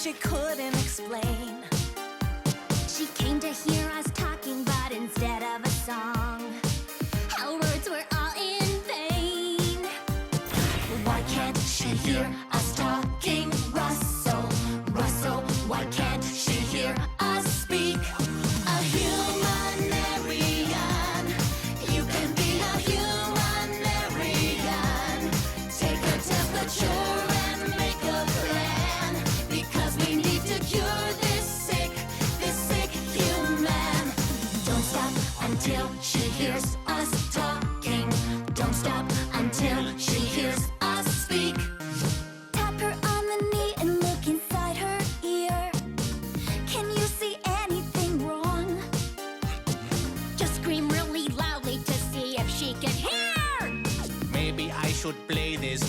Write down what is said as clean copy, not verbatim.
she couldn't explain. She came to hear us talking, but instead of a song, our words were all in vain. Why can't she hear us talking, Russell? Russell, why can't she hear us speak? A humanarian, you can be a humanarian. Take her temperature and make a plan, because we need to cure this sick human. Don't stop until she hears us talking. Don't stop until she hears us speak. Tap her on the knee and look inside her ear. Can you see anything wrong? Just scream really loudly to see if she can hear. Maybe I should play this